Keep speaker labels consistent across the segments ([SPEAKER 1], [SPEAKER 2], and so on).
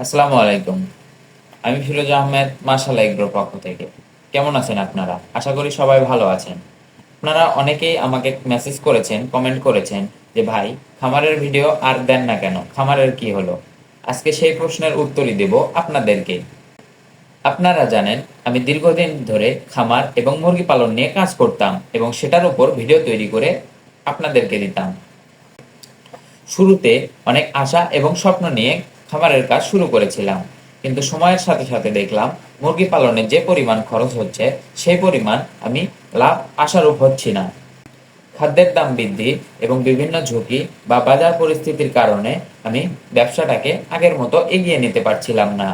[SPEAKER 1] আসসালামু আলাইকুম। আমি ফিরোজ আহমেদ, মাশাআল্লাহ এগ্রোর পক্ষ থেকে। কেমন আছেন আপনারা? আশা করি সবাই ভালো আছেন। আপনারা অনেকেই আমাকে মেসেজ করেছেন, কমেন্ট করেছেন যে ভাই, খামারের ভিডিও আর দেন না কেন? খামারের কি হলো? আজকে সেই প্রশ্নের উত্তরই দেব আপনাদেরকে। আপনারা জানেন আমি দীর্ঘদিন ধরে খামার এবং মুরগি পালন নিয়ে কাজ করতাম এবং সেটার উপর ভিডিও তৈরি করে আপনাদেরকে দিতাম। শুরুতে অনেক আশা এবং স্বপ্ন নিয়ে খামারের কাজ শুরু করেছিলাম, কিন্তু সময়ের সাথে সাথে দেখলাম মুরগি পালনে যে পরিমাণ খরচ হচ্ছে সেই পরিমাণ আমি লাভ আশারূপ হচ্ছি না। খাদ্যের দাম বৃদ্ধি এবং বিভিন্ন ঝুঁকি বা বাজার পরিস্থিতির কারণে আমি ব্যবসাটাকে আগের মতো এগিয়ে নিতে পারছিলাম না।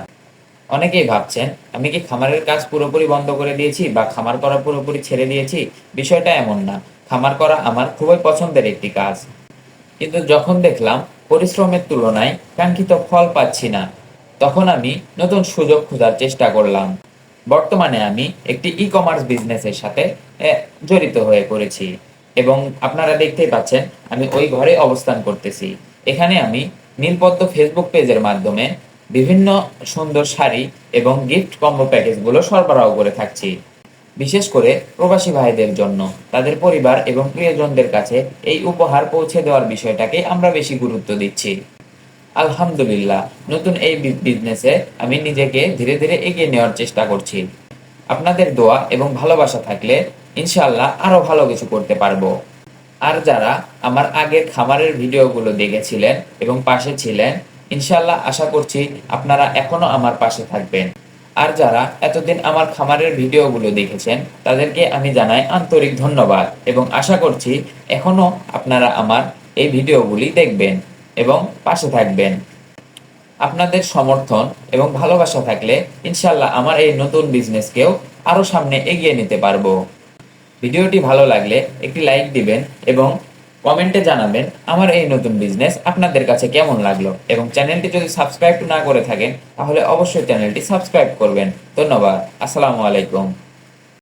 [SPEAKER 1] অনেকেই ভাবছেন আমি কি খামারের কাজ পুরোপুরি বন্ধ করে দিয়েছি বা খামার করা পুরোপুরি ছেড়ে দিয়েছি। বিষয়টা এমন না। খামার করা আমার খুবই পছন্দের একটি কাজ, কিন্তু যখন দেখলাম পরিশ্রমের তুলনায় কাঙ্ক্ষিত ফল পাচ্ছি না, তখন আমি নতুন সুযোগ খোঁজার চেষ্টা করলাম। বর্তমানে আমি একটি ই কমার্স বিজনেসের সাথে জড়িত হয়ে পড়েছি এবং আপনারা দেখতেই পাচ্ছেন আমি ওই ঘরে অবস্থান করতেছি। এখানে আমি নীলপদ্ম ফেসবুক পেজের মাধ্যমে বিভিন্ন সুন্দর শাড়ি এবং গিফট কম্বো প্যাকেজগুলো সরবরাহ করে থাকছি, বিশেষ করে প্রবাসী ভাইদের জন্য। তাদের পরিবার এবং প্রিয়জনদের কাছে এই উপহার পৌঁছে দেওয়ার বিষয়টাকে আমরা বেশি গুরুত্ব দিচ্ছি। আলহামদুলিল্লাহ, নতুন এই বিজনেসে আমি নিজেকে ধীরে ধীরে এগিয়ে নেওয়ার চেষ্টা করছি। আপনাদের দোয়া এবং ভালোবাসা থাকলে ইনশাআল্লাহ আরো ভালো কিছু করতে পারবো। আর যারা আমার আগের খামারের ভিডিওগুলো দেখেছিলেন এবং পাশে ছিলেন, ইনশাআল্লাহ আশা করছি আপনারা এখনো আমার পাশে থাকবেন। আর যারা এতদিন আমার খামারের ভিডিওগুলো দেখেছেন, তাদেরকে আমি জানাই আন্তরিক ধন্যবাদ এবং আশা করছি এখনো আপনারা আমার এই ভিডিওগুলি দেখবেন এবং পাশে থাকবেন। আপনাদের সমর্থন এবং ভালোবাসা থাকলে ইনশাআল্লাহ আমার এই নতুন বিজনেসকেও আরো সামনে এগিয়ে নিতে পারবো। ভিডিওটি ভালো লাগলে একটি লাইক দিবেন এবং কমেন্টে জানাবেন আমার এই নতুন বিজনেস আপনাদের কাছে কেমন লাগলো, এবং চ্যানেলটি যদি সাবস্ক্রাইব না করে থাকেন তাহলে অবশ্যই চ্যানেলটি সাবস্ক্রাইব করবেন। ধন্যবাদ। আসসালামু আলাইকুম।